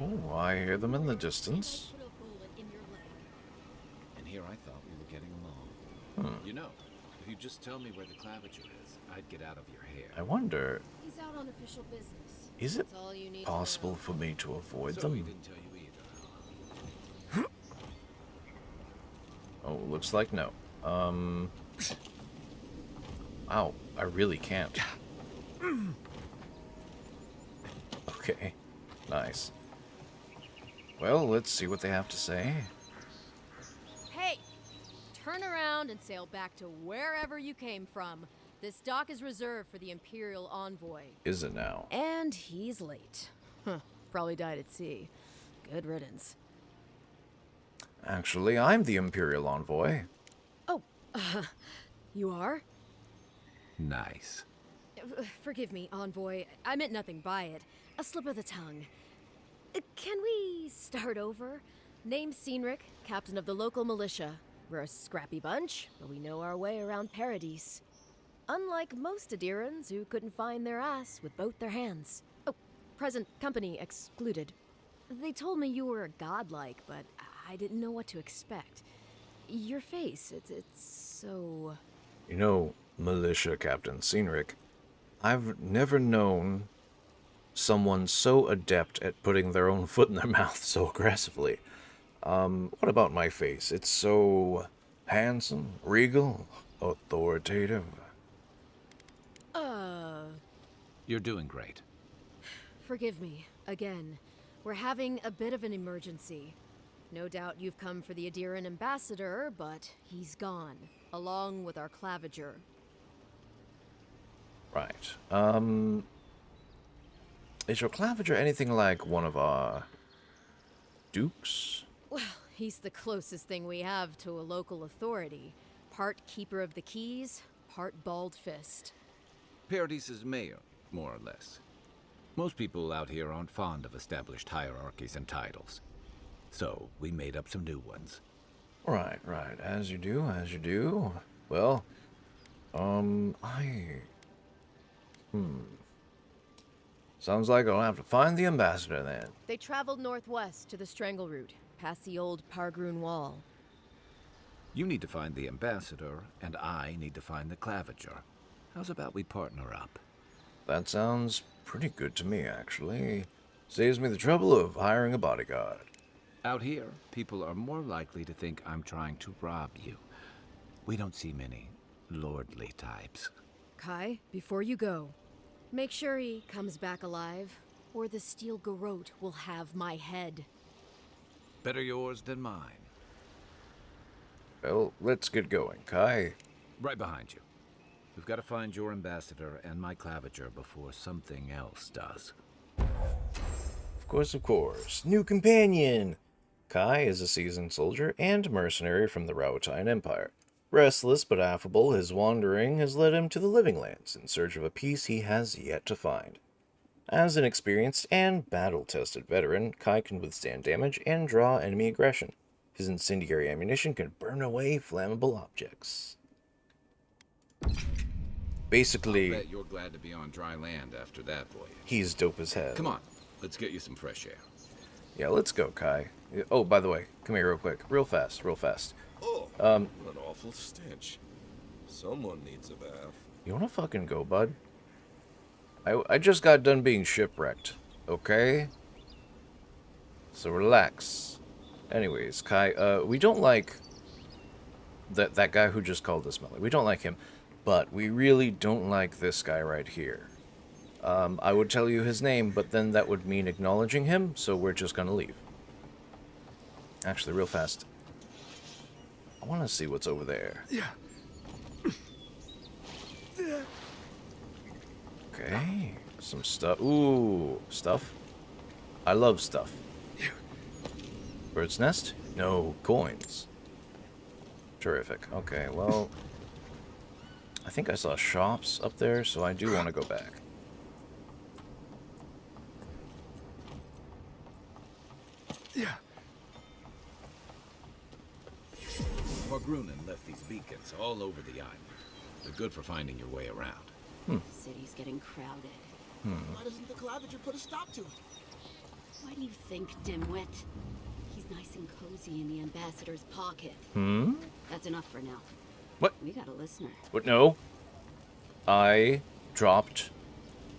Oh, I hear them in the distance. And here I thought we were getting along. You know, if you just tell me where the claviger is, I'd get out of your hair. I wonder, He's out on official business. is it That's all you need possible to know. for me to avoid So he them? didn't tell you either. Oh, looks like no. Ow, I really can't. Okay, nice. Well, let's see what they have to say. Hey! Turn around and sail back to wherever you came from. This dock is reserved for the Imperial Envoy. Is it now? And he's late. Huh. Probably died at sea. Good riddance. Actually, I'm the Imperial Envoy. Oh, you are? Nice. Forgive me, Envoy. I meant nothing by it. A slip of the tongue. Can we start over? Name's Cynric, captain of the local militia. We're a scrappy bunch, but we know our way around Paradise. Unlike most Adirans who couldn't find their ass with both their hands. Oh, present company excluded. They told me you were godlike, but I didn't know what to expect. Your face, it's so... You know, Militia Captain Cynric, I've never known someone so adept at putting their own foot in their mouth so aggressively. What about my face? It's so handsome, regal, authoritative. You're doing great. Forgive me, again. We're having a bit of an emergency. No doubt you've come for the Adiran ambassador, but he's gone, along with our claviger. Right. Is your claviger anything like one of our dukes? Well, he's the closest thing we have to a local authority. Part keeper of the keys, part bald fist. Paradise's mayor, more or less. Most people out here aren't fond of established hierarchies and titles. So, we made up some new ones. Right, right. As you do, as you do. Well, Sounds like I'll have to find the ambassador then. They traveled northwest to the Strangle Route, past the old Pargroon Wall. You need to find the ambassador, and I need to find the claviger. How's about we partner up? That sounds pretty good to me, actually. Saves me the trouble of hiring a bodyguard. Out here, people are more likely to think I'm trying to rob you. We don't see many lordly types. Kai, before you go, make sure he comes back alive, or the steel garrote will have my head. Better yours than mine. Well, let's get going, Kai. Right behind you. We've got to find your ambassador and my claviger before something else does. Of course, of course. New companion! Kai is a seasoned soldier and mercenary from the Rauatine Empire. Restless but affable, his wandering has led him to the Living Lands in search of a peace he has yet to find. As an experienced and battle-tested veteran, Kai can withstand damage and draw enemy aggression. His incendiary ammunition can burn away flammable objects. Basically, I bet you're glad to be on dry land after that voyage. he's dope as hell. Come on, let's get you some fresh air. Yeah, let's go, Kai. Oh, by the way, come here real quick. Real fast, real fast. Oh, what an awful stench. Someone needs a bath. You wanna fucking go, bud? I just got done being shipwrecked, okay? So relax. Anyways, Kai, we don't like that guy who just called us Melly. We don't like him, but we really don't like this guy right here. I would tell you his name, but then that would mean acknowledging him, so we're just gonna leave. Actually, real fast. I want to see what's over there. Yeah. Okay, some stuff. Ooh, stuff. I love stuff. Bird's nest? No, coins. Terrific. Okay, well, I think I saw shops up there, so I do want to go back. Yeah. Pargrunen left these beacons all over the island. They're good for finding your way around. City's getting crowded. Why doesn't the claviger put a stop to it? What do you think, dimwit? He's nice and cozy in the ambassador's pocket. Hmm? That's enough for now. What? We got a listener. What? No. I dropped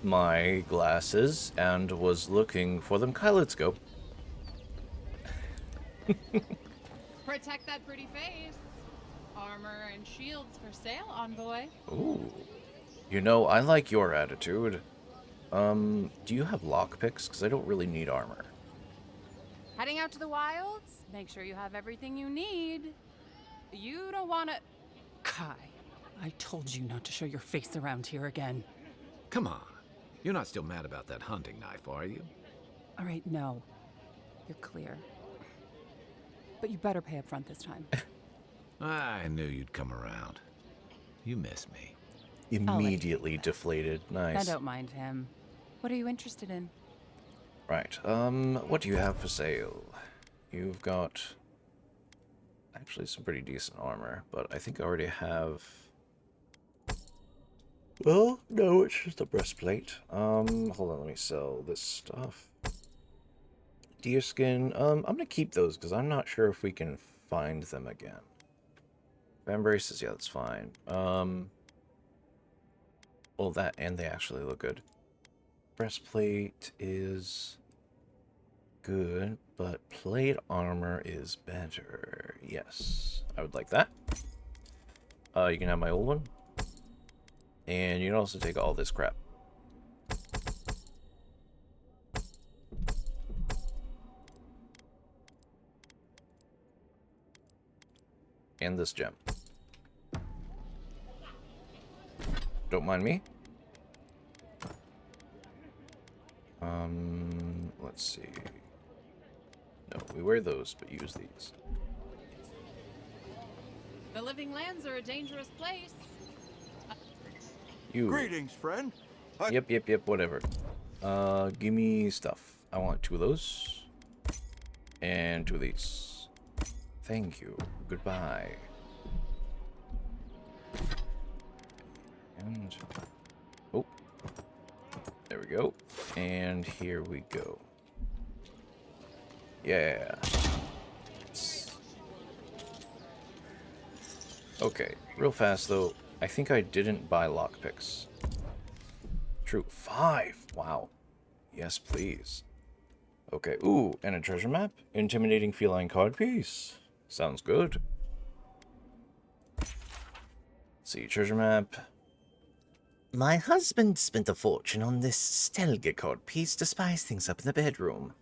my glasses and was looking for them. Kai, let's go. Protect that pretty face. Armor and shields for sale, envoy. Ooh. You know, I like your attitude. Do you have lockpicks? Because I don't really need armor. Heading out to the wilds? Make sure you have everything you need. You don't want to... Kai, I told you not to show your face around here again. Come on. You're not still mad about that hunting knife, are you? All right, no. You're clear. But you better pay up front this time. I knew you'd come around. You miss me. Immediately deflated. Nice. I don't mind him. What are you interested in? Right. What do you have for sale? You've got actually some pretty decent armor, but I think I already have. Well, no, it's just a breastplate. Hold on, let me sell this stuff. Deerskin. I'm gonna keep those because I'm not sure if we can find them again. Fan braces, yeah, that's fine. Well, that and they actually look good. Breastplate is good, but plate armor is better. Yes, I would like that. You can have my old one. And you can also take all this crap. And this gem. Don't mind me. Let's see. No, we wear those, but use these. The living lands are a dangerous place. You. Greetings, friend. Yep, whatever. Give me stuff. I want 2 of those. And 2 of these. Thank you. Goodbye. And... oh. There we go. And here we go. Yeah. Okay, real fast though. I think I didn't buy lockpicks. True. 5! Wow. Yes, please. Okay, ooh, and a treasure map? Intimidating feline card piece. Sounds good. Let's see, treasure map. My husband spent a fortune on this Stelga card piece to spice things up in the bedroom.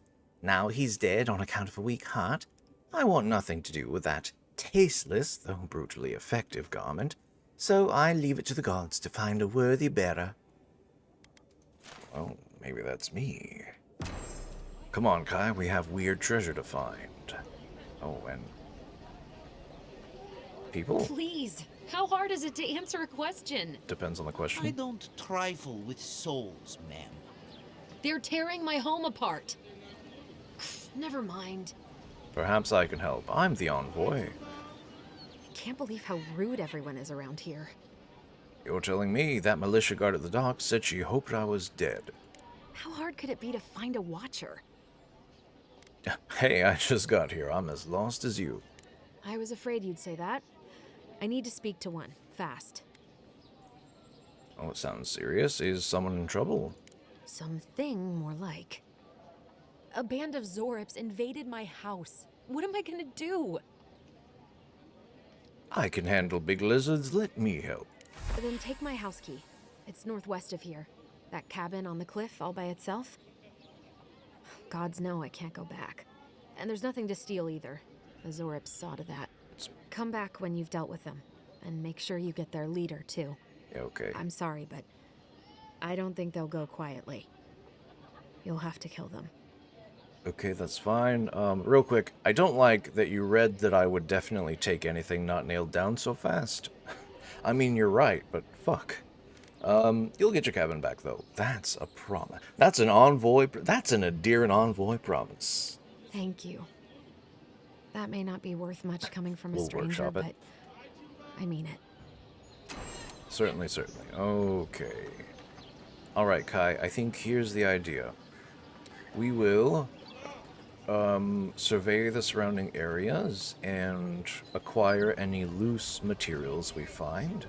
Now he's dead on account of a weak heart. I want nothing to do with that tasteless, though brutally effective garment, so I leave it to the gods to find a worthy bearer. Well, maybe that's me. Come on, Kai, we have weird treasure to find. Oh, and... people? Please, how hard is it to answer a question? Depends on the question. I don't trifle with souls, ma'am. They're tearing my home apart. Never mind. Perhaps I can help. I'm the envoy. I can't believe how rude everyone is around here. You're telling me that militia guard at the dock said she hoped I was dead. How hard could it be to find a watcher? Hey, I just got here. I'm as lost as you. I was afraid you'd say that. I need to speak to one, fast. Oh, it sounds serious. Is someone in trouble? Something more like. A band of Zorips invaded my house. What am I gonna do? I can handle big lizards. Let me help. Then take my house key. It's northwest of here. That cabin on the cliff all by itself. Gods know I can't go back. And there's nothing to steal either. The Zorips saw to that. Come back when you've dealt with them. And make sure you get their leader, too. Okay. I'm sorry, but I don't think they'll go quietly. You'll have to kill them. Okay, that's fine. Real quick, I don't like that you read that I would definitely take anything not nailed down so fast. I mean, you're right, but fuck. You'll get your cabin back, though. That's a promise. That's an envoy. That's an Adherent envoy promise. Thank you. That may not be worth much coming from a We'll stranger, workshop but it. I mean it. Certainly, certainly. Okay. Alright, Kai, I think here's the idea. We will survey the surrounding areas and acquire any loose materials we find.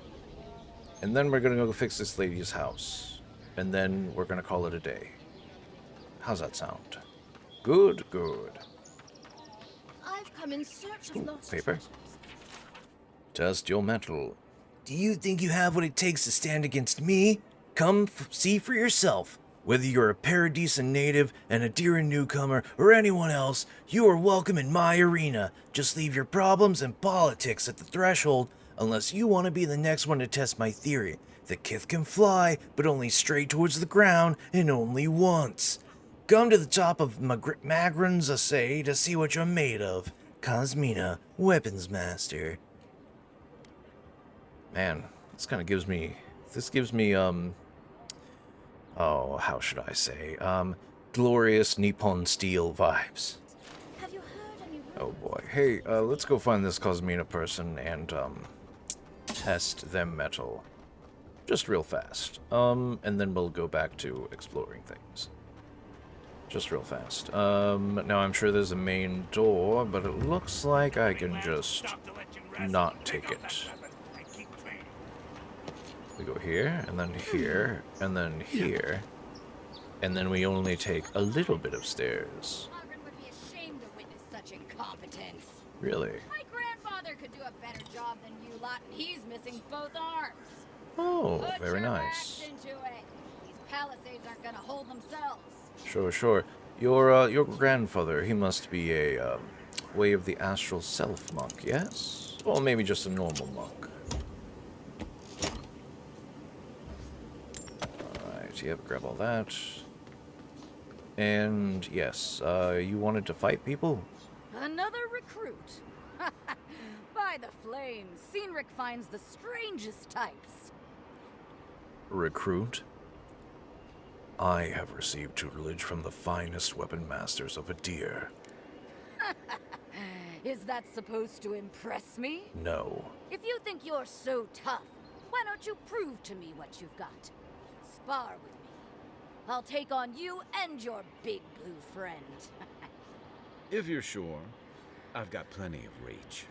And then we're gonna go fix this lady's house. And then we're gonna call it a day. How's that sound? Good, good. I've come in search of lost Paper. treasures. Test your metal. Do you think you have what it takes to stand against me? Come see for yourself. Whether you're a Paradisa native, an Adira newcomer, or anyone else, you are welcome in my arena. Just leave your problems and politics at the threshold, unless you want to be the next one to test my theory. The Kith can fly, but only straight towards the ground, and only once. Come to the top of Magran's Assay to see what you're made of. Cosmina, Weapons Master. Man, this kind of gives me... This gives me, oh, how should I say? Glorious Nippon Steel vibes. Have you heard any Oh boy. Hey, let's go find this Cosmina person and, test them metal. Just real fast. And then we'll go back to exploring things. Just real fast. Now I'm sure there's a main door, but it looks like I can just not take it. We go here, and then here, and then here. And then we only take a little bit of stairs. Margaret would be ashamed to witness such incompetence. Really? My grandfather could do a better job than you lot, and he's missing both arms. Oh, Put very your nice. backs into it. These palisades aren't gonna hold themselves. Sure, sure. Your grandfather, he must be a, Way of the Astral Self monk, yes? Or maybe just a normal monk. Alright, yep, grab all that. And, yes, you wanted to fight people? Another recruit. By the flames, Cynric finds the strangest types. Recruit? I have received tutelage from the finest weapon masters of Adir. Is that supposed to impress me? No. If you think you're so tough, why don't you prove to me what you've got? Spar with me. I'll take on you and your big blue friend. If you're sure, I've got plenty of reach.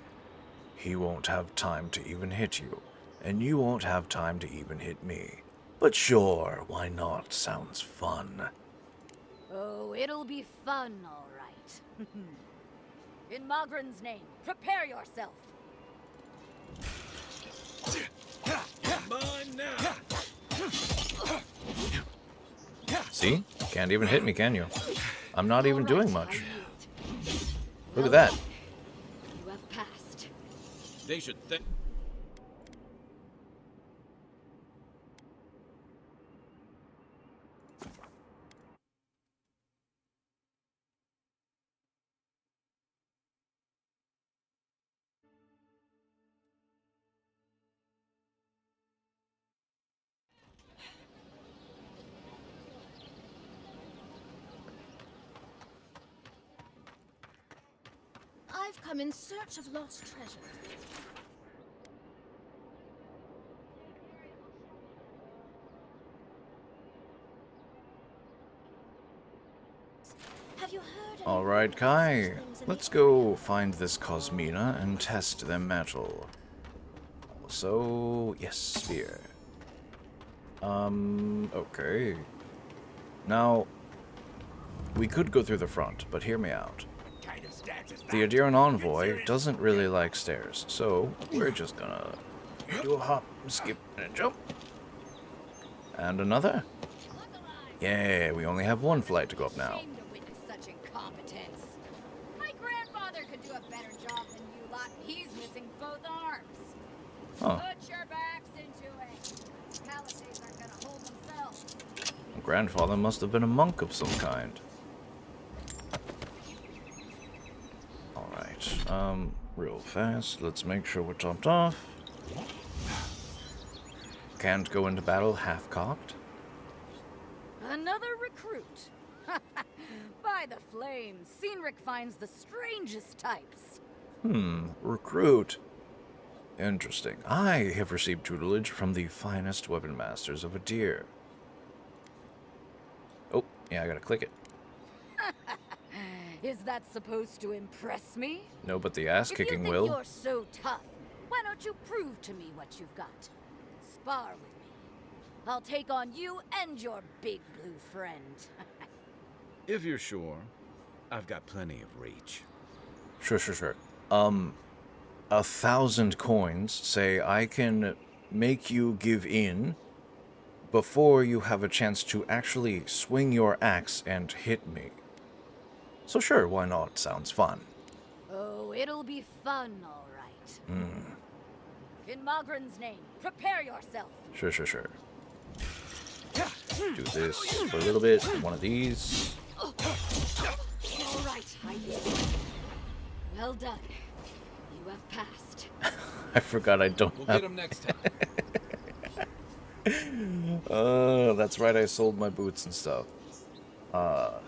He won't have time to even hit you, and you won't have time to even hit me. But sure, why not? Sounds fun. Oh, it'll be fun, all right. In Magran's name, prepare yourself. Mine now. See? Can't even hit me, can you? I'm not even All doing right, much. I yield. Look at that. You have passed. They should think. I've come in search of lost treasures. Have you heard any Alright, rumors of Kai. such things in Let's the go find this Cosmina and test their metal. Also, yes, sphere. Okay. Now, we could go through the front, but hear me out. The Adiran Envoy doesn't really like stairs, so we're just gonna do a hop, skip, and a jump. And another. Yeah, we only have one flight to go up now. Ashamed to witness such incompetence. My grandfather could do a better job than you lot, and he's missing both arms. Huh. Put your backs into it. Palisades aren't gonna hold themselves. My grandfather must have been a monk of some kind. Alright, real fast, let's make sure we're topped off. Can't go into battle half-cocked. Another recruit. By the flames, Cynric finds the strangest types. Recruit. Interesting. I have received tutelage from the finest weapon masters of Adir. Oh, yeah, I gotta click it. Is that supposed to impress me? No, but the ass If you kicking think will. you're so tough, why don't you prove to me what you've got? Spar with me. I'll take on you and your big blue friend. If you're sure, I've got plenty of reach. Sure. 1,000 coins say I can make you give in before you have a chance to actually swing your axe and hit me. So sure, why not? Sounds fun. Oh, it'll be fun, all right. In Mogren's name, prepare yourself. Sure. Do this for a little bit. One of these. All right, Heidi. Well done. You have passed. I forgot I don't We'll have... get him next time. That's right, I sold my boots and stuff. I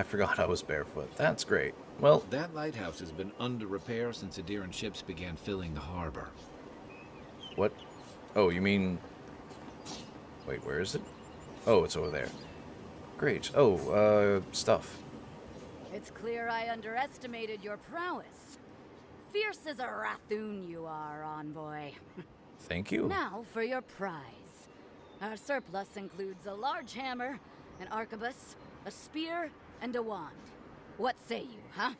forgot I was barefoot. That's great. Well, That lighthouse has been under repair since Aediran ships began filling the harbor. what? Oh, you mean... Wait, where is it? Oh, it's over there. Great. Oh, stuff. It's clear I underestimated your prowess. Fierce as a Rathoon you are, envoy. Thank you. Now for your prize. Our surplus includes a large hammer, an arquebus, a spear, and a wand. What say you, huh?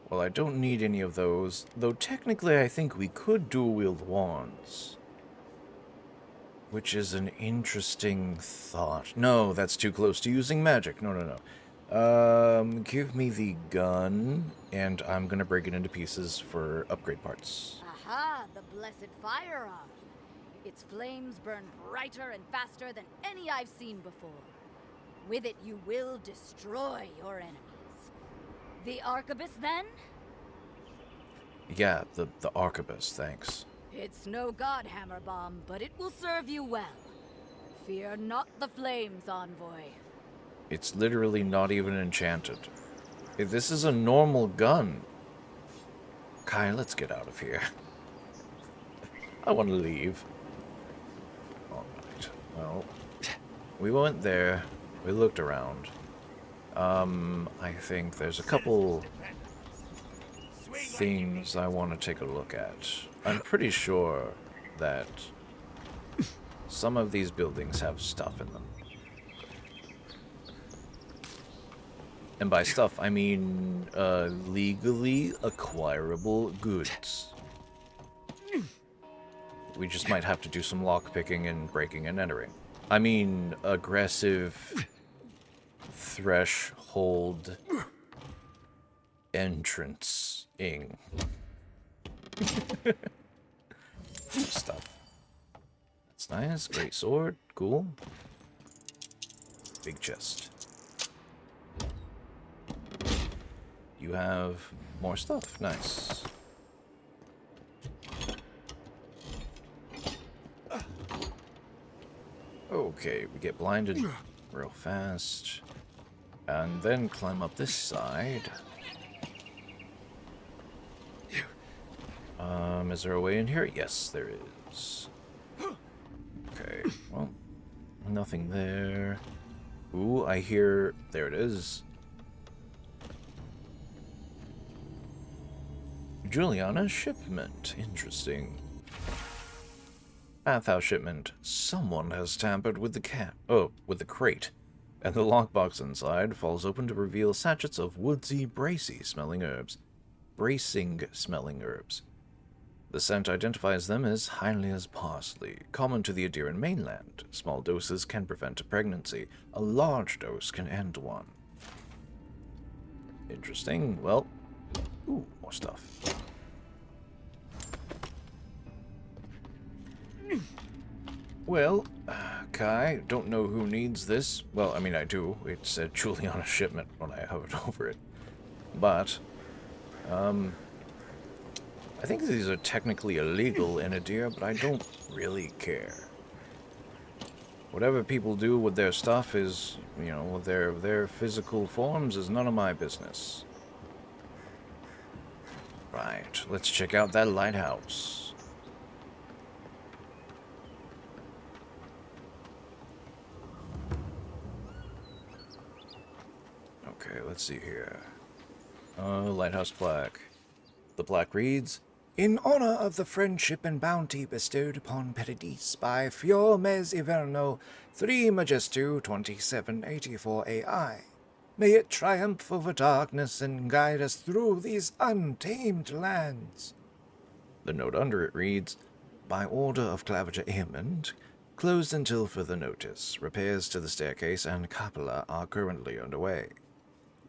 Well, I don't need any of those, though technically I think we could dual-wield wands. Which is an interesting thought. No, that's too close to using magic. No. Give me the gun, and I'm gonna break it into pieces for upgrade parts. Aha, the blessed firearm. Its flames burn brighter and faster than any I've seen before. With it, you will destroy your enemies. The arquebus, then? Yeah, the arquebus, thanks. It's no god hammer bomb, but it will serve you well. Fear not the flames, envoy. It's literally not even enchanted. This is a normal gun. Kai, let's get out of here. I want to leave. Alright, well, we went there. We looked around. I think there's a couple things I want to take a look at. I'm pretty sure that some of these buildings have stuff in them. And by stuff, I mean legally acquirable goods. We just might have to do some lockpicking and breaking and entering. I mean, aggressive threshold entrancing. Stuff. That's nice. Great sword. Cool. Big chest. You have more stuff. Nice. Okay, we get blinded real fast. And then climb up this side. Is there a way in here? Yes, there is. Okay, well, nothing there. Ooh, I hear... There it is. Juliana's shipment. Interesting. Bathhouse shipment. Someone has tampered with with the crate. And the lockbox inside falls open to reveal sachets of woodsy, bracing smelling herbs. The scent identifies them as Hylia's parsley, common to the Aediran mainland. Small doses can prevent a pregnancy. A large dose can end one. Interesting. Well, ooh, more stuff. Well, Kai, don't know who needs this. Well, I mean, I do. It said Juliana's shipment when I hovered over it. But, I think these are technically illegal in Adir, but I don't really care. Whatever people do with their stuff is, you know, with their physical forms is none of my business. Right, let's check out that lighthouse. Okay, let's see here. Lighthouse plaque. The plaque reads, "In honor of the friendship and bounty bestowed upon Paradis by Fior Mes Iverno 3 Majestu 2784 AI, may it triumph over darkness and guide us through these untamed lands." The note under it reads, "By order of Claviger Aemond, closed until further notice. Repairs to the staircase and cupola are currently underway."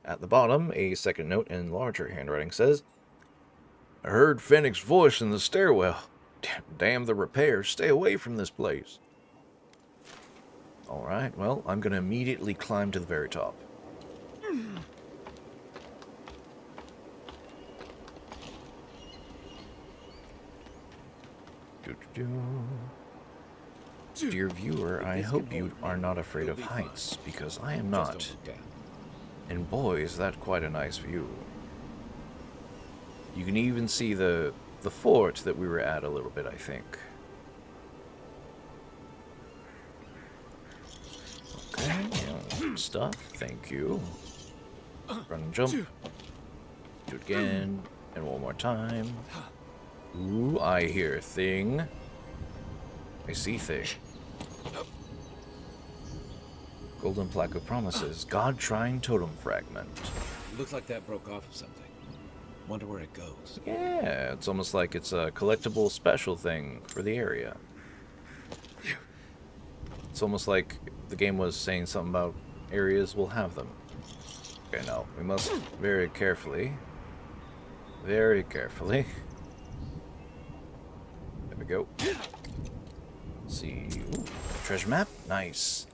At the bottom, a second note in larger handwriting says, "I heard Fennec's voice in the stairwell. Damn the repairs. Stay away from this place." Alright, well, I'm going to immediately climb to the very top. Dear viewer, I hope you are not afraid of heights, because I am not. And boy, is that quite a nice view. You can even see the fort that we were at a little bit, I think. Okay, yeah, stuff, thank you. Run and jump. Do it again, and one more time. Ooh, I hear thing. I see thing. Golden Plaque of Promises. God Shrine Totem Fragment. Looks like that broke off of something. Wonder where it goes. Yeah, it's almost like it's a collectible special thing for the area. It's almost like the game was saying something about areas will have them. Okay, now, we must very carefully. Very carefully. There we go. See. Ooh, treasure map? Nice.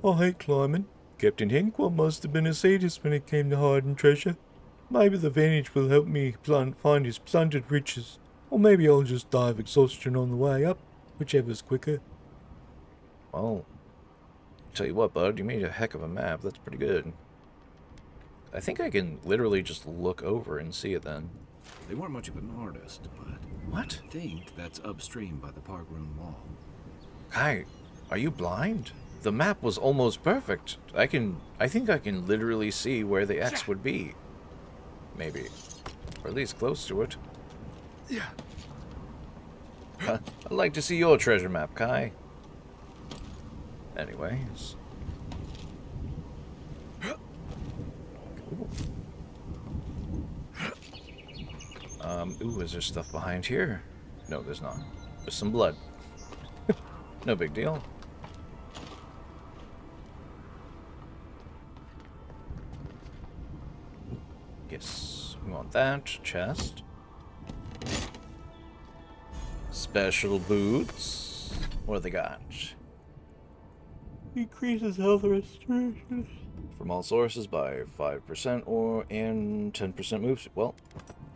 I hate climbing. Captain Hankwell must have been a sadist when it came to hiding treasure. Maybe the vantage will help me find his plundered riches. Or maybe I'll just die of exhaustion on the way up, whichever's quicker. Well, tell you what, bud, you made a heck of a map. That's pretty good. I think I can literally just look over and see it then. They weren't much of an artist, but What? I think that's upstream by the park room wall. Kai, are you blind? The map was almost perfect. I think I can literally see where the X would be. Maybe. Or at least close to it. Yeah. I'd like to see your treasure map, Kai. Anyways. Cool. Ooh, is there stuff behind here? No, there's not. There's some blood. No big deal. Yes, we want that. Chest. Special boots. What do they got? Increases health restoration from all sources by 5% and 10% moves. Well,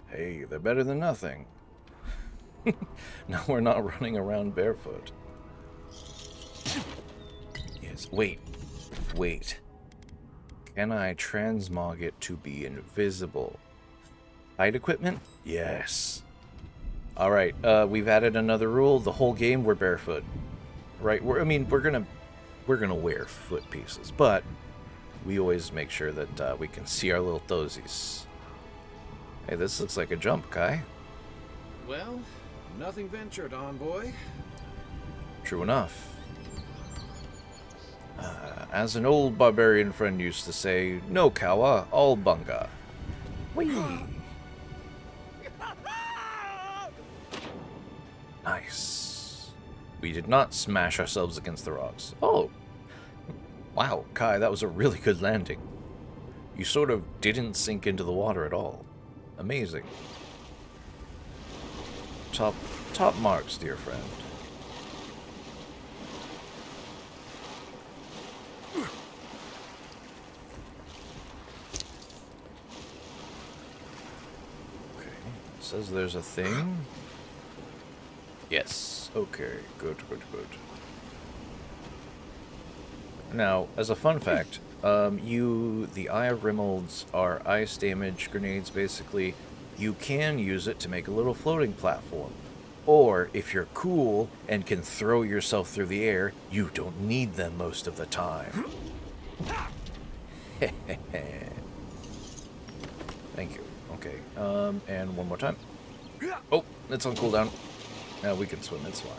hey, they're better than nothing. Now we're not running around barefoot. Yes, wait. Can I transmog it to be invisible? Hide equipment? Yes. Alright, we've added another rule. The whole game, we're barefoot. Right? We're gonna wear foot pieces, but we always make sure that we can see our little toesies. Hey, this looks like a jump, Kai. Well, nothing ventured, envoy. True enough. As an old barbarian friend used to say, no kawa, all bunga. Whee! Nice. We did not smash ourselves against the rocks. Oh! Wow, Kai, that was a really good landing. You sort of didn't sink into the water at all. Amazing. Top marks, dear friend. Says there's a thing. Yes. Okay. Good. Now, as a fun fact, the Eye of Rimolds are ice damage grenades, basically. You can use it to make a little floating platform. Or, if you're cool and can throw yourself through the air, you don't need them most of the time. Thank you. Okay. And one more time. Oh, it's on cooldown. Yeah, we can swim. It's fine.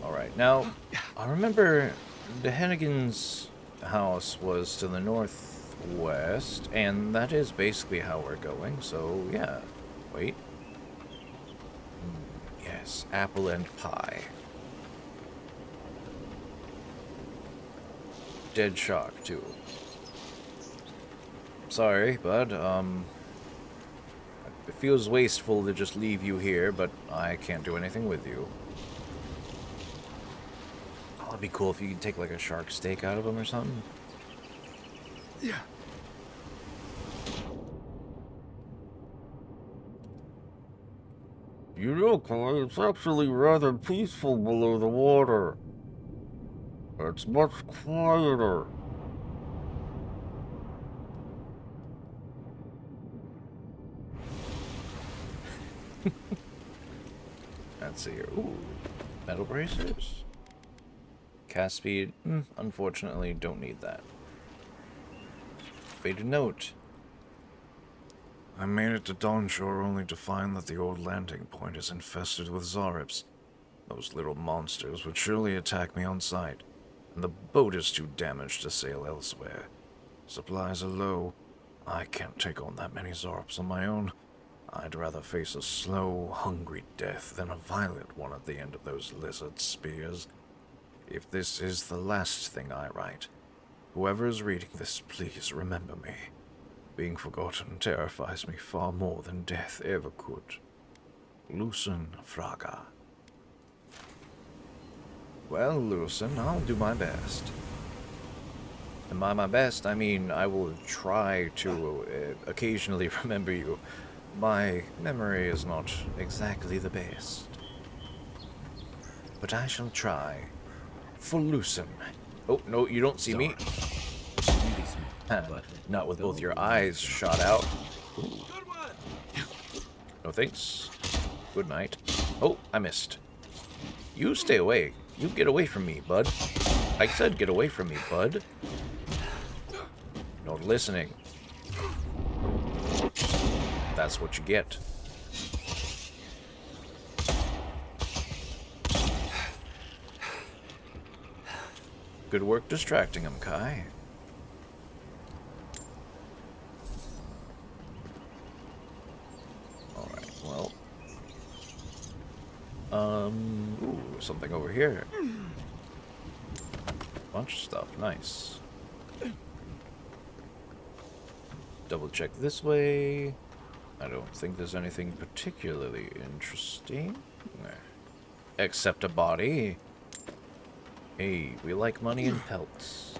Alright, now, I remember the Hennigan's house was to the northwest, and that is basically how we're going, so yeah. Wait. Yes, apple and pie. Dead shark, too. Sorry, bud, it feels wasteful to just leave you here, but I can't do anything with you. Oh, it'd be cool if you could take, like, a shark steak out of him or something. Yeah. You know, Kai, it's actually rather peaceful below the water. It's much quieter. Let's see here. Ooh, metal bracers. Cast speed. Unfortunately, don't need that. Faded note. I made it to Dawnshore only to find that the old landing point is infested with Zarips. Those little monsters would surely attack me on sight, and the boat is too damaged to sail elsewhere. Supplies are low. I can't take on that many Zarips on my own. I'd rather face a slow, hungry death than a violent one at the end of those lizard spears. If this is the last thing I write, whoever is reading this, please remember me. Being forgotten terrifies me far more than death ever could. Lucen Fraga. Well, Lucen, I'll do my best. And by my best, I mean I will try to occasionally remember you. My memory is not exactly the best. But I shall try. For Lucen. Oh, no, you don't see me. Not with both your eyes shot out. Ooh. No thanks. Good night. Oh, I missed. You stay away. You get away from me, bud. I said get away from me, bud. Not listening. That's what you get. Good work distracting him, Kai. Alright, well. Ooh, something over here. Bunch of stuff, nice. Double check this way. I don't think there's anything particularly interesting. Except a body. Hey, we like money and pelts.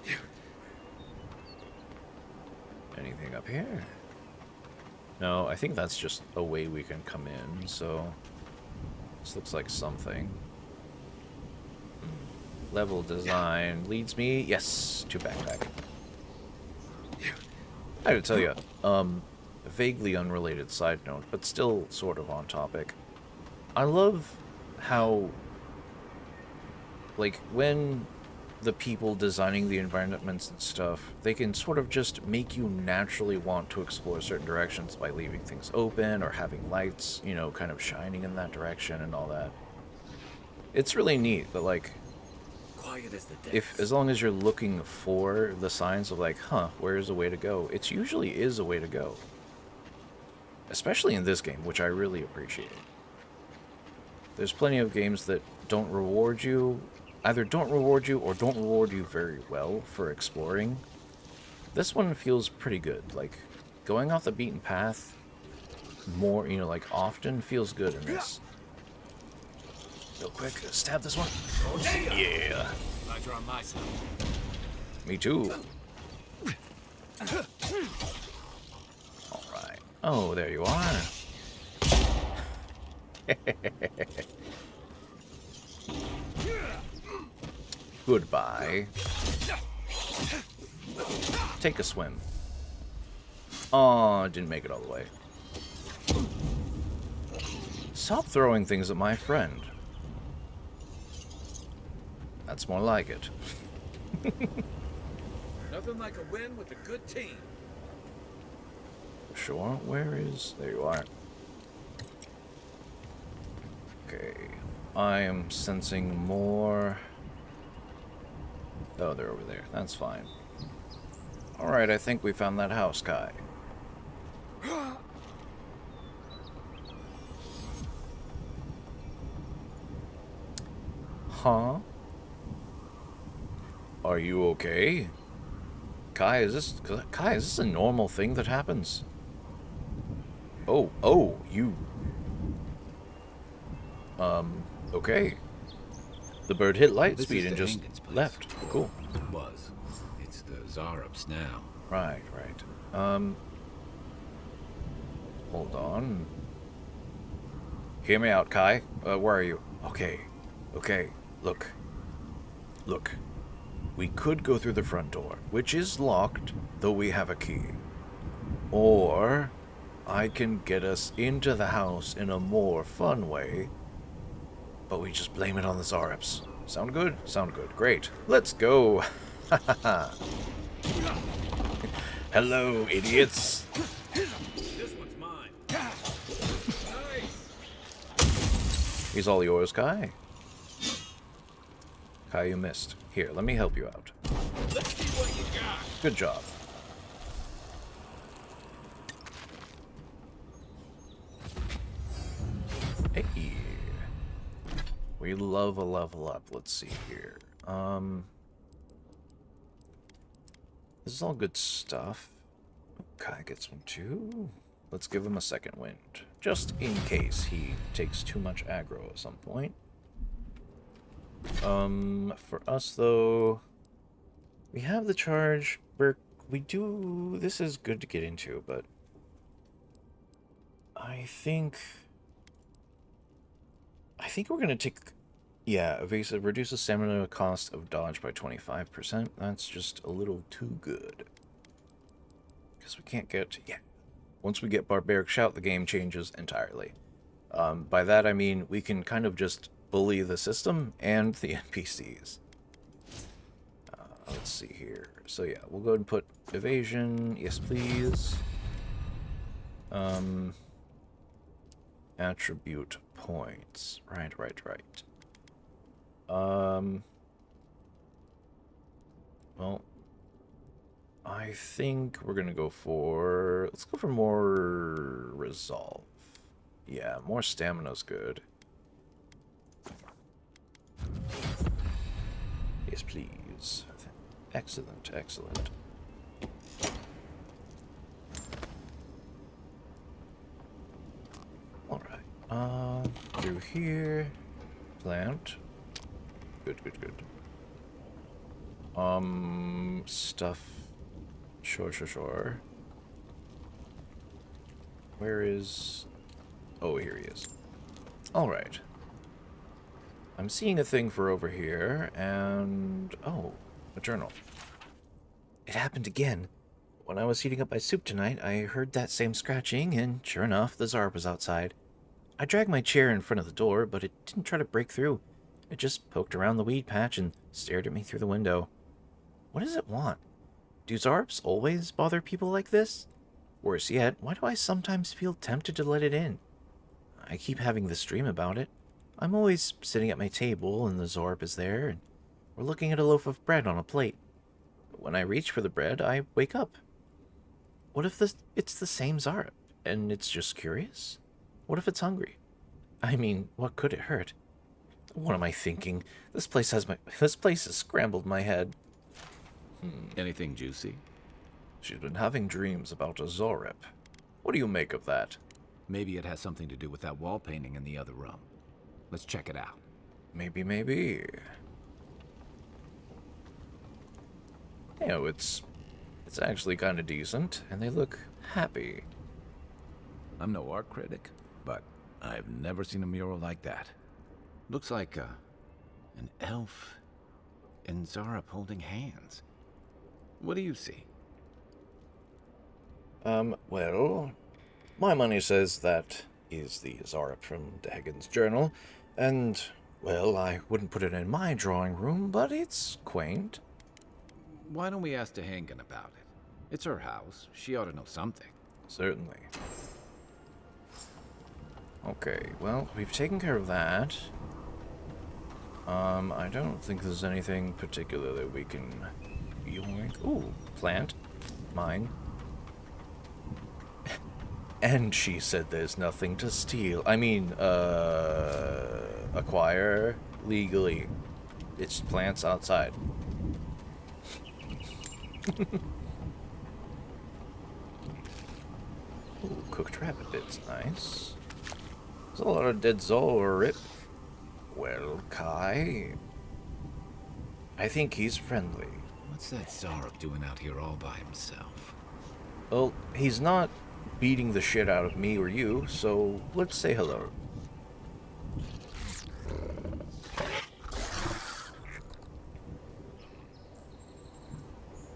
Anything up here? No, I think that's just a way we can come in, so... This looks like something. Level design leads me... Yes, to backpack. I would tell you, vaguely unrelated side note, but still sort of on topic. I love how, like, when the people designing the environments and stuff, they can sort of just make you naturally want to explore certain directions by leaving things open or having lights, you know, kind of shining in that direction and all that. It's really neat, but, like, Quiet as the if as long as you're looking for the signs of, like, where's a way to go, it usually is a way to go. Especially in this game, which I really appreciate. There's plenty of games that don't reward you, either don't reward you or don't reward you very well for exploring. This one feels pretty good. Like, going off the beaten path more, you know, like, often feels good in this. Real quick, stab this one. Yeah. Glad you're on my side. Me too. Alright. Oh, there you are. Goodbye. Take a swim. Oh, didn't make it all the way. Stop throwing things at my friend. That's more like it. Nothing like a win with a good team. Sure, where is... There you are. Okay. I am sensing more... Oh, they're over there. That's fine. Alright, I think we found that house, Kai. Huh? Are you okay? Kai, is this a normal thing that happens? Oh, you... Okay. The bird hit light This speed is and the just Hankin's place. left. Cool. Was. It's the Zarups now. Right. Hold on. Hear me out, Kai. Where are you? Okay. Look. We could go through the front door, which is locked, though we have a key. Or I can get us into the house in a more fun way, but we just blame it on the Zarups. Sound good? Sound good. Great. Let's go. Hello, idiots. This one's mine. Nice. He's all yours, Kai. Kai, you missed. Here, let me help you out. Let's see what you got. Good job. Hey. We love a level up. Let's see here. This is all good stuff. Kai gets one too. Let's give him a second wind. Just in case he takes too much aggro at some point. For us though, we have the charge. This is good to get into, but I think we're gonna take, evasive reduces stamina cost of dodge by 25%. That's just a little too good. Because we can't get, once we get Barbaric Shout, the game changes entirely. By that I mean we can kind of just bully the system and the NPCs. Let's see here. So yeah, we'll go ahead and put evasion. Yes, please. Attribute points. Right. Well, I think we're gonna go for... Let's go for more resolve. Yeah, more stamina's good. Yes, please. Excellent. Alright. Through here. Plant. Good. Stuff. Sure. Where is... Oh, here he is. Alright. I'm seeing a thing for over here, and... Oh, a journal. It happened again. When I was heating up my soup tonight, I heard that same scratching, and sure enough, the Zarb was outside. I dragged my chair in front of the door, but it didn't try to break through. It just poked around the weed patch and stared at me through the window. What does it want? Do Zarbs always bother people like this? Worse yet, why do I sometimes feel tempted to let it in? I keep having this dream about it. I'm always sitting at my table, and the Zarb is there, and we're looking at a loaf of bread on a plate. But when I reach for the bread, I wake up. What if it's the same Zarb, and it's just curious? What if it's hungry? I mean, what could it hurt? What am I thinking? This place has scrambled my head. Anything juicy? She's been having dreams about a Zorep. What do you make of that? Maybe it has something to do with that wall painting in the other room. Let's check it out. Maybe. You know, it's actually kind of decent, and they look happy. I'm no art critic, but I've never seen a mural like that. Looks like an elf and Zarup holding hands. What do you see? Well, my money says that is the Zarup from Dagon's journal, and, well, I wouldn't put it in my drawing room, but it's quaint. Why don't we ask Tehangan about it? It's her house. She ought to know something. Certainly. Okay, well, we've taken care of that. I don't think there's anything particular that we can yoink. Ooh, plant. Mine. And she said there's nothing to steal. I mean, acquire legally. It's plants outside. Ooh, cooked rabbit bits, nice. There's a lot of dead Zorip. Well, Kai, I think he's friendly. What's that Zarab doing out here all by himself? Well, he's not beating the shit out of me or you, so let's say hello.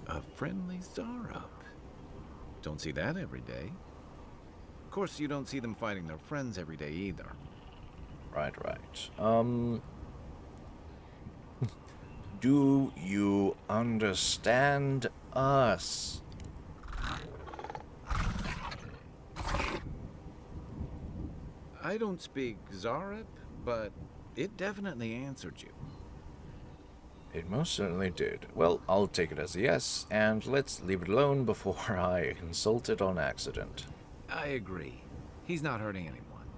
A friendly Zarab. Don't see that every day. Of course, you don't see them fighting their friends every day either. Right. Do you understand us? I don't speak Zarab, but it definitely answered you. It most certainly did. Well, I'll take it as a yes, and let's leave it alone before I insult it on accident. I agree. He's not hurting anyone.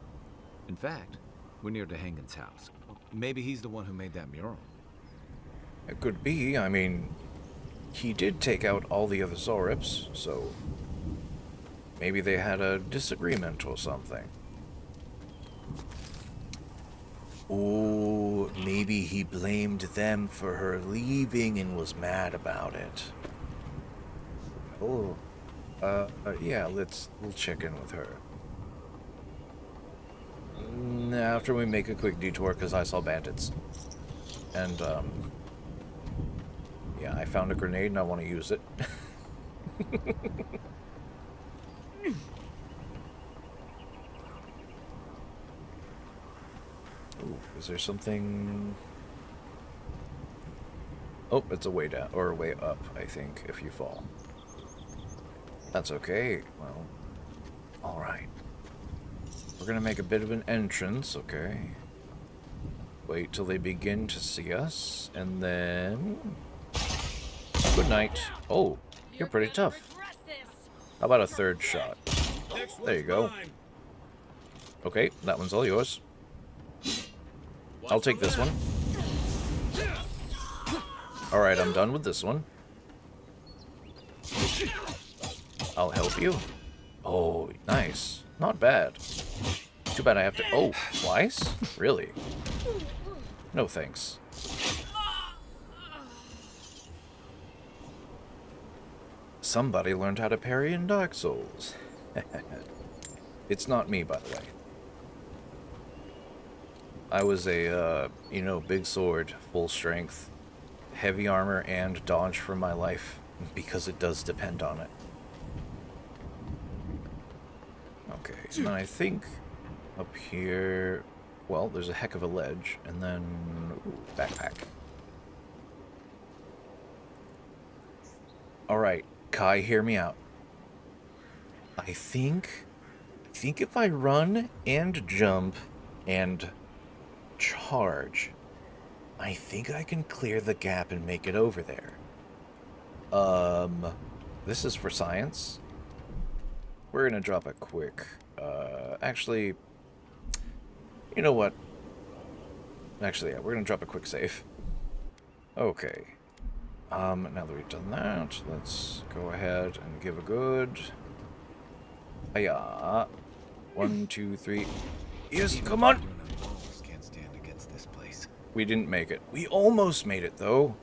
In fact, we're near Tehangan's house. Maybe he's the one who made that mural. It could be. I mean, he did take out all the other Zorips, so maybe they had a disagreement or something. Ooh, maybe he blamed them for her leaving and was mad about it. Oh, yeah, we'll check in with her. After we make a quick detour, because I saw bandits. And, yeah, I found a grenade and I want to use it. Ooh, is there something... Oh, it's a way down, or a way up, I think, if you fall. That's okay. Well, alright. We're gonna make a bit of an entrance, okay? Wait till they begin to see us, and then... Good night. Oh, you're pretty tough. How about a third shot? There you go. Okay, that one's all yours. I'll take this one. Alright, I'm done with this one. I'll help you. Oh, nice. Not bad. Too bad I have to... Oh, twice? Really? No thanks. Somebody learned how to parry in Dark Souls. It's not me, by the way. I was a, you know, big sword, full strength, heavy armor, and dodge for my life, because it does depend on it. Okay, and then I think up here, well, there's a heck of a ledge, and then, ooh, backpack. Alright, Kai, hear me out. I think if I run and jump and charge, I think I can clear the gap and make it over there. This is for science. We're gonna drop a quick, actually, you know what? Actually, yeah, we're gonna drop a quick save. Okay. Now that we've done that, let's go ahead and give a good... Hiya. 1, 2, 3. Yes, come on! Can't stand against this place. We didn't make it. We almost made it, though.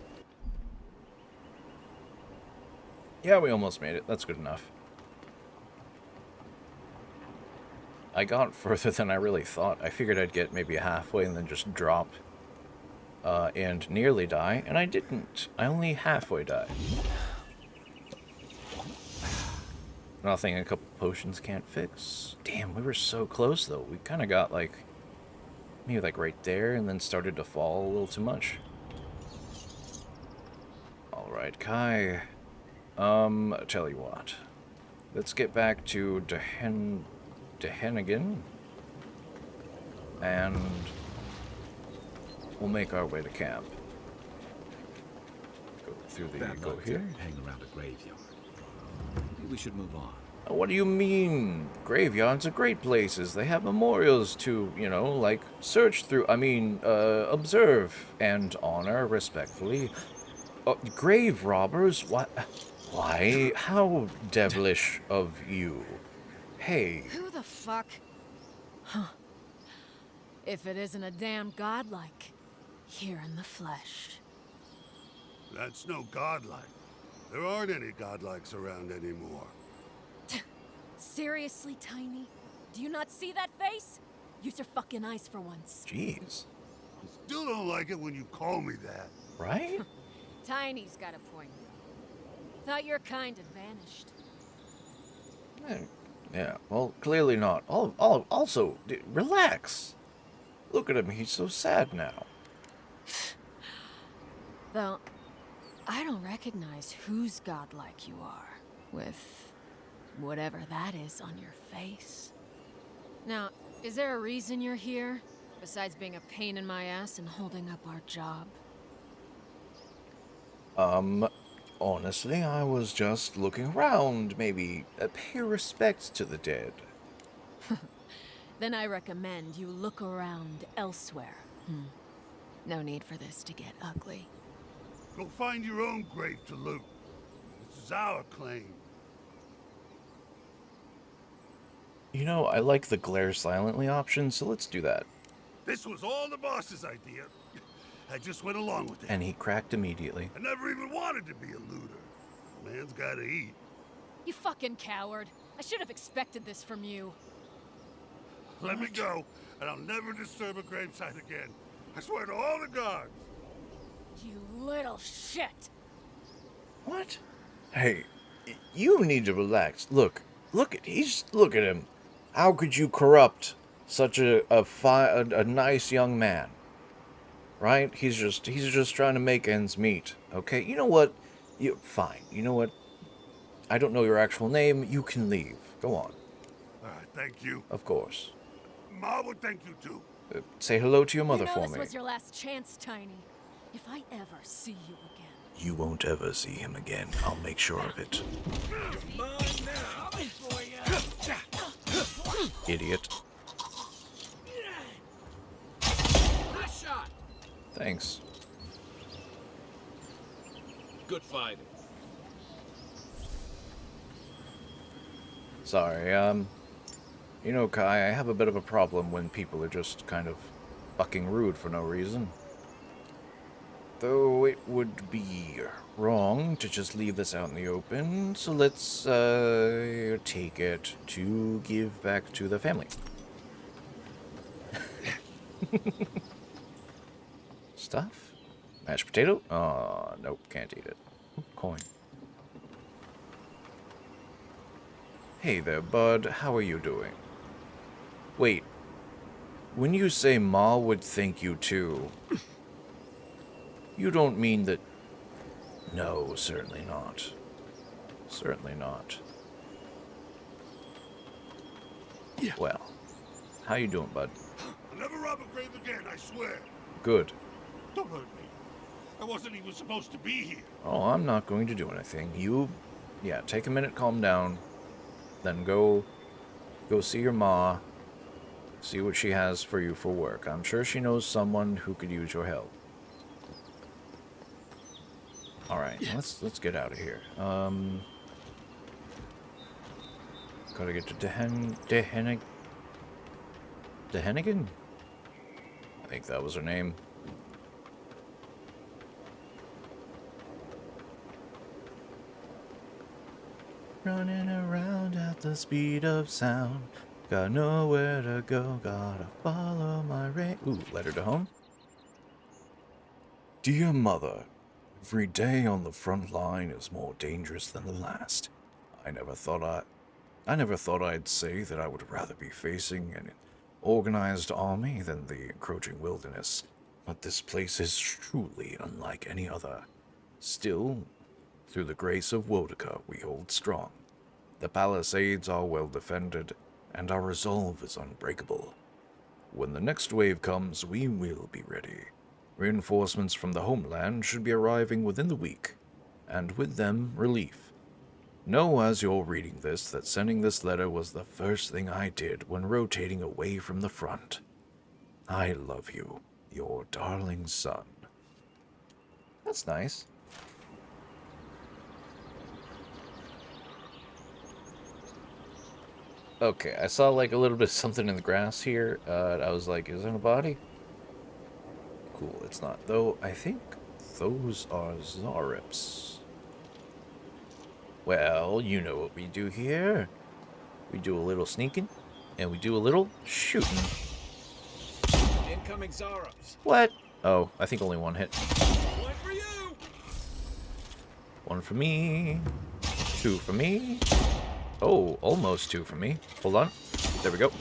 Yeah, we almost made it. That's good enough. I got further than I really thought. I figured I'd get maybe halfway and then just drop and nearly die, and I didn't. I only halfway died. Nothing a couple potions can't fix. Damn, we were so close, though. We kind of got, like, maybe, like, right there, and then started to fall a little too much. Alright, Kai. Tell you what. Let's get back to Dehennigan. And we'll make our way to camp. Go through the Bad go luck here. to hang around a graveyard. Maybe we should move on. What do you mean? Graveyards are great places. They have memorials to, you know, like, search through, observe and honor respectfully. Grave robbers? What? Why? How devilish of you. Hey. Who the fuck? Huh. If it isn't a damn godlike, here in the flesh. That's no godlike. There aren't any godlikes around anymore. Seriously, Tiny? Do you not see that face? Use your fucking eyes for once. Jeez. I still don't like it when you call me that. Right? Tiny's got a point. Thought your kind had vanished. Yeah, well, clearly not. Also, relax. Look at him, he's so sad now. Though, I don't recognize whose godlike you are, with whatever that is on your face. Now, is there a reason you're here, besides being a pain in my ass and holding up our job? Honestly, I was just looking around, maybe pay respect to the dead. Then I recommend you look around elsewhere. No need for this to get ugly. Go find your own grave to loot. This is our claim. You know, I like the glare silently option, so let's do that. This was all the boss's idea. I just went along with it. And he cracked immediately. I never even wanted to be a looter. Man's gotta eat. You fucking coward. I should have expected this from you. Let me go, and I'll never disturb a gravesite again. I swear to all the gods. You little shit. What? Hey, you need to relax. Look at him. How could you corrupt such a nice young man? Right? He's just trying to make ends meet. Okay? You know what? Fine. You know what? I don't know your actual name. You can leave. Go on. Thank you. Of course. Ma would thank you too. Say hello to your mother for This me. was your last chance, Tiny. If I ever see you again. You won't ever see him again. I'll make sure of it. Idiot. Thanks. Good fighting. Sorry, you know, Kai, I have a bit of a problem when people are just kind of fucking rude for no reason. Though it would be wrong to just leave this out in the open, so let's, take it to give back to the family. Stuff? Mashed potato? Nope, can't eat it. Coin. Hey there, bud. How are you doing? Wait. When you say Ma would thank you too, you don't mean that... No, certainly not. Certainly not. Yeah. Well, how you doing, bud? I'll never rob a grave again, I swear. Good. Don't hurt me. I wasn't even supposed to be here. Oh, I'm not going to do anything. Yeah, take a minute, calm down. Then go see your ma. See what she has for you for work. I'm sure she knows someone who could use your help. Alright, let's get out of here. Gotta get to Dehennigan? I think that was her name. Running around at the speed of sound. Got nowhere to go, gotta follow my Ooh, letter to home. Dear Mother, every day on the front line is more dangerous than the last. I never thought I'd say that I would rather be facing an organized army than the encroaching wilderness, but this place is truly unlike any other. Still, Through the grace of Wodika, we hold strong. The palisades are well defended, and our resolve is unbreakable. When the next wave comes, we will be ready. Reinforcements from the homeland should be arriving within the week, and with them, relief. Know as you're reading this that sending this letter was the first thing I did when rotating away from the front. I love you, your darling son. That's nice. Okay, I saw like a little bit of something in the grass here. I was like, is that a body? Cool, it's not. Though, I think those are Zarips. Well, you know what we do here. We do a little sneaking, and we do a little shooting. Incoming Zarops. What? Oh, I think only one hit. One for you. One for me. Two for me. Oh, almost two for me. Hold on. There we go.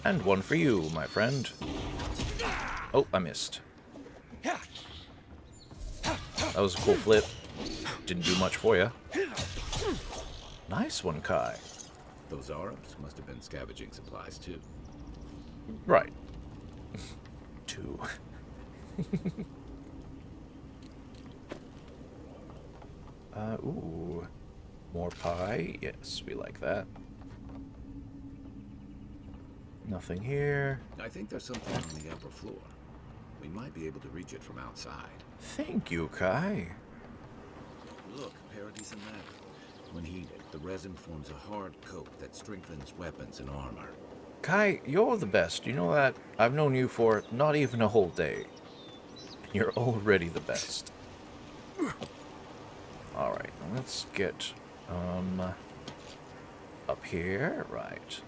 And one for you, my friend. Oh, I missed. That was a cool flip. Didn't do much for you. Nice one, Kai. Those Zarops must have been scavenging supplies too. Right. Two. Ooh. More pie? Yes, we like that. Nothing here. I think there's something on the upper floor. We might be able to reach it from outside. Thank you, Kai. Look, Paradise metal. When heated, the resin forms a hard coat that strengthens weapons and armor. Kai, you're the best. You know that? I've known you for not even a whole day. You're already the best. Alright, let's get, up here. Right.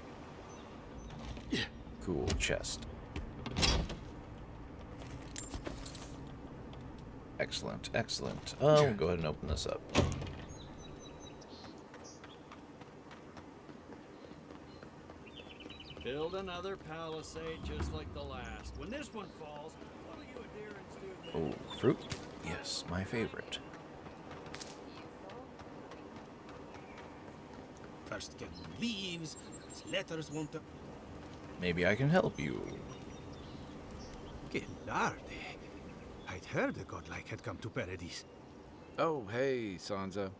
Cool chest. Excellent, excellent. We'll go ahead and open this up. Build another palisade just like the last. When this one falls, what will you adherents do then? Oh, fruit? Yes, my favorite. First get leaves, letters won't... Maybe I can help you. Que larde. I'd heard a godlike had come to Paradise. Oh, hey, Sansa.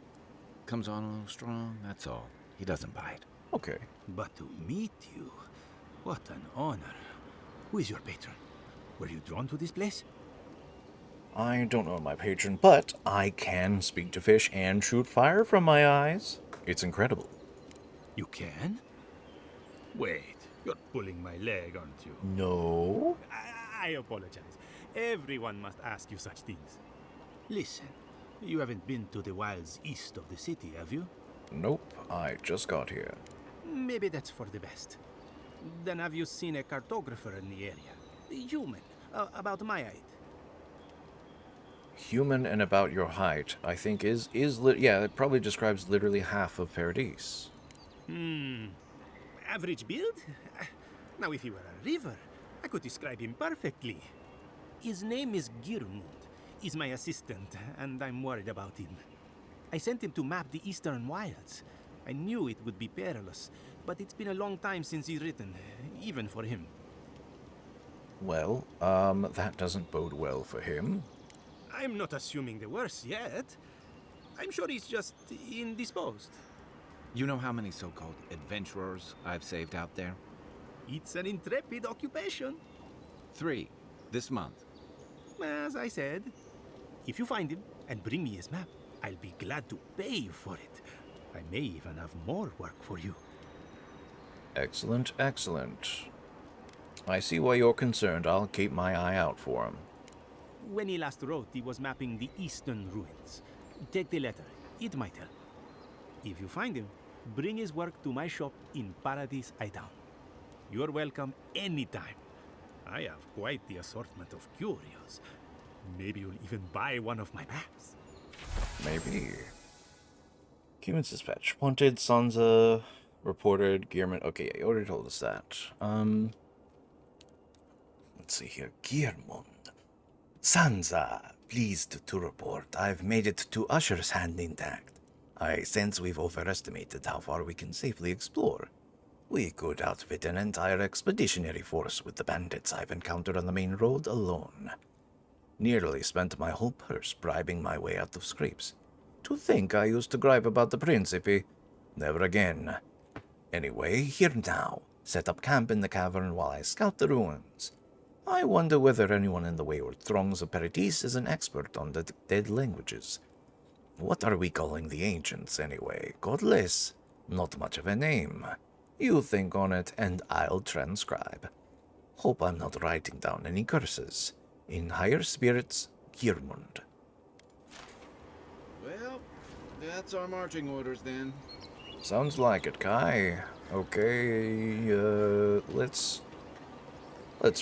Comes on a little strong, that's all. He doesn't bite. Okay. But to meet you, what an honor. Who is your patron? Were you drawn to this place? I don't know my patron, but I can speak to fish and shoot fire from my eyes. It's incredible. You can? Wait, you're pulling my leg, aren't you? No. I apologize. Everyone must ask you such things. Listen, you haven't been to the wilds east of the city, have you? Nope, I just got here. Maybe that's for the best. Then have you seen a cartographer in the area? Human, about my height. Human and about your height, I think yeah, it probably describes literally half of Paradise. Average build? Now if he were a river, I could describe him perfectly. His name is Girmund. He's my assistant, and I'm worried about him. I sent him to map the eastern wilds. I knew it would be perilous, but it's been a long time since he's written, even for him. Well, that doesn't bode well for him. I'm not assuming the worst yet. I'm sure he's just indisposed. You know how many so-called adventurers I've saved out there? It's an intrepid occupation. 3, this month. As I said, if you find him and bring me his map, I'll be glad to pay you for it. I may even have more work for you. Excellent, excellent. I see why you're concerned. I'll keep my eye out for him. When he last wrote, he was mapping the eastern ruins. Take the letter. It might help. If you find him, bring his work to my shop in Paradise Hideout. You're welcome anytime. I have quite the assortment of curios. Maybe you'll even buy one of my maps. Maybe. Cuban's dispatch. Wanted, Sansa, reported, Gearman. Okay, yeah, you already told us that. Let's see here. Gearmund. Sansa, Pleased to report I've made it to Usher's hand intact. I sense we've overestimated how far we can safely explore. We could outfit an entire expeditionary force with the bandits I've encountered on the main road alone. Nearly spent my whole purse bribing my way out of scrapes. To think I used to gripe about the Principe. Never again. Anyway, here now. Set up camp in the cavern while I scout the ruins. I wonder whether anyone in the wayward throngs of Paradis is an expert on the dead languages. What are we calling the ancients, anyway? Godless? Not much of a name. You think on it, and I'll transcribe. Hope I'm not writing down any curses. In higher spirits, Giermund. Well, that's our marching orders then. Sounds like it, Kai. Okay, let's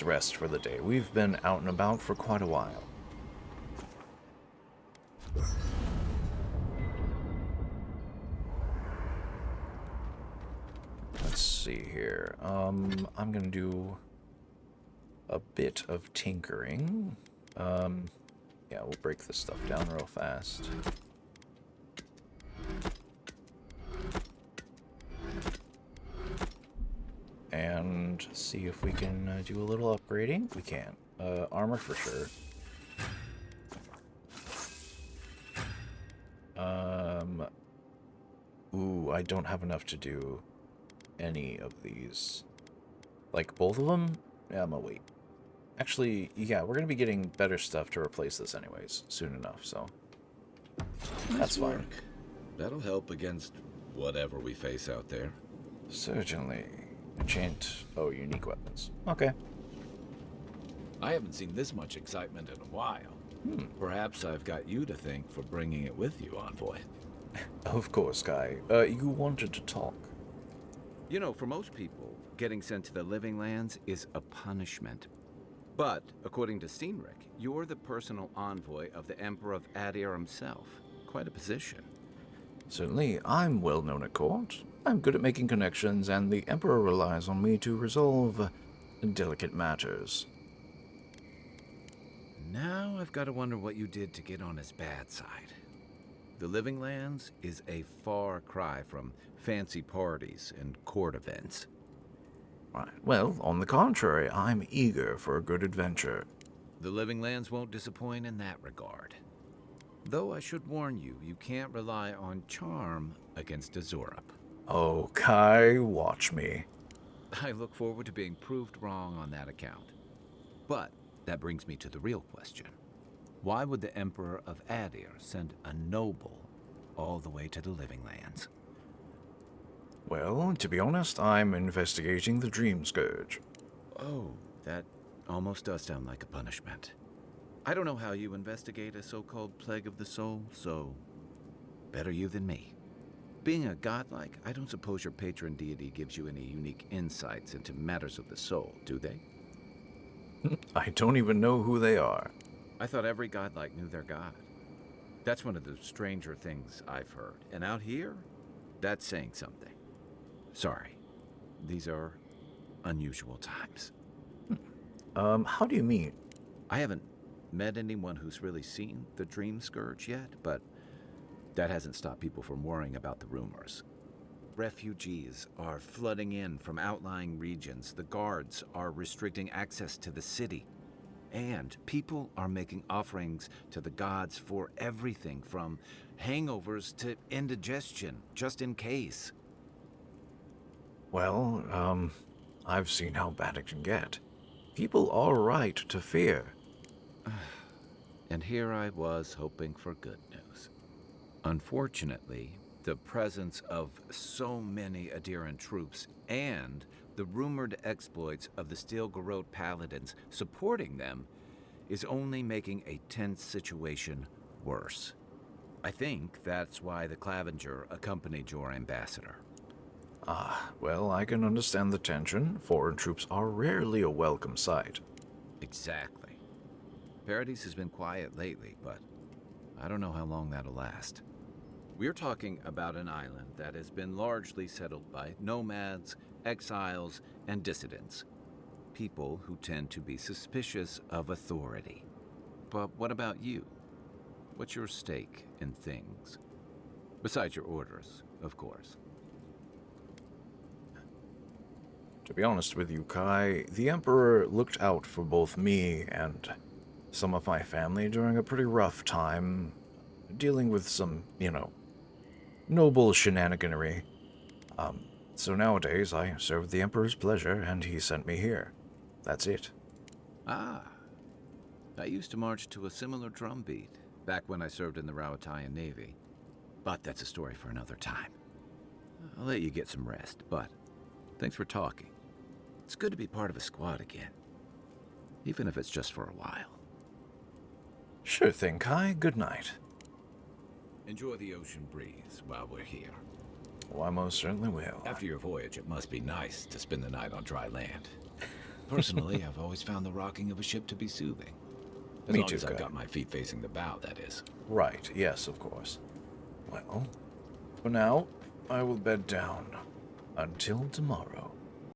rest for the day. We've been out and about for quite a while. Let's see here. I'm gonna do a bit of tinkering. Yeah, we'll break this stuff down real fast. And see if we can do a little upgrading. We can. Armor for sure. Ooh, I don't have enough to do any of these. Like both of them? Yeah, I'm gonna wait. Actually, yeah, we're gonna be getting better stuff to replace this anyways, soon enough, so. That's fine. Work. That'll help against whatever we face out there. Certainly. Enchant. Oh, unique weapons. Okay. I haven't seen this much excitement in a while. Perhaps I've got you to thank for bringing it with you, Envoy. Of course, Kai. You wanted to talk. You know, for most people, getting sent to the Living Lands is a punishment. But, according to Steenrick, you're the personal envoy of the Emperor of Adir himself. Quite a position. Certainly, I'm well known at court. I'm good at making connections, and the Emperor relies on me to resolve delicate matters. Now I've got to wonder what you did to get on his bad side. The Living Lands is a far cry from fancy parties and court events. Right. Well, on the contrary, I'm eager for a good adventure. The Living Lands won't disappoint in that regard. Though I should warn you, you can't rely on charm against Azurup. Oh, Kai, watch me. I look forward to being proved wrong on that account. But that brings me to the real question. Why would the Emperor of Adir send a noble all the way to the Living Lands? Well, to be honest, I'm investigating the Dream Scourge. Oh, that almost does sound like a punishment. I don't know how you investigate a so-called plague of the soul, so better you than me. Being a godlike, I don't suppose your patron deity gives you any unique insights into matters of the soul, do they? I don't even know who they are. I thought every godlike knew their god. That's one of the stranger things I've heard. And out here, that's saying something. Sorry, these are unusual times. How do you mean? I haven't met anyone who's really seen the Dream Scourge yet, but that hasn't stopped people from worrying about the rumors. Refugees are flooding in from outlying regions. The guards are restricting access to the city. And people are making offerings to the gods for everything from hangovers to indigestion, just in case. Well, I've seen how bad it can get. People are right to fear. And here I was hoping for good news. Unfortunately, the presence of so many Adiran troops and the rumored exploits of the Steel Garrote paladins supporting them is only making a tense situation worse. I think that's why the Clavenger accompanied your ambassador. Ah, well, I can understand the tension. Foreign troops are rarely a welcome sight. Exactly. Paradis has been quiet lately, but I don't know how long that'll last. We're talking about an island that has been largely settled by nomads, exiles, and dissidents. People who tend to be suspicious of authority. But what about you? What's your stake in things? Besides your orders, of course. To be honest with you, Kai, the Emperor looked out for both me and some of my family during a pretty rough time, dealing with some, noble shenaniganery. So nowadays I serve the Emperor's pleasure, and he sent me here. That's it. Ah. I used to march to a similar drumbeat back when I served in the Rawatayan Navy. But that's a story for another time. I'll let you get some rest, but thanks for talking. It's good to be part of a squad again. Even if it's just for a while. Sure thing, Kai. Good night. Enjoy the ocean breeze while we're here. Oh, I most certainly will. After your voyage, it must be nice to spend the night on dry land. Personally, I've always found the rocking of a ship to be soothing. As Me long too, as I've Kai. got my feet facing the bow, that is. Right, yes, of course. Well, for now, I will bed down. Until tomorrow.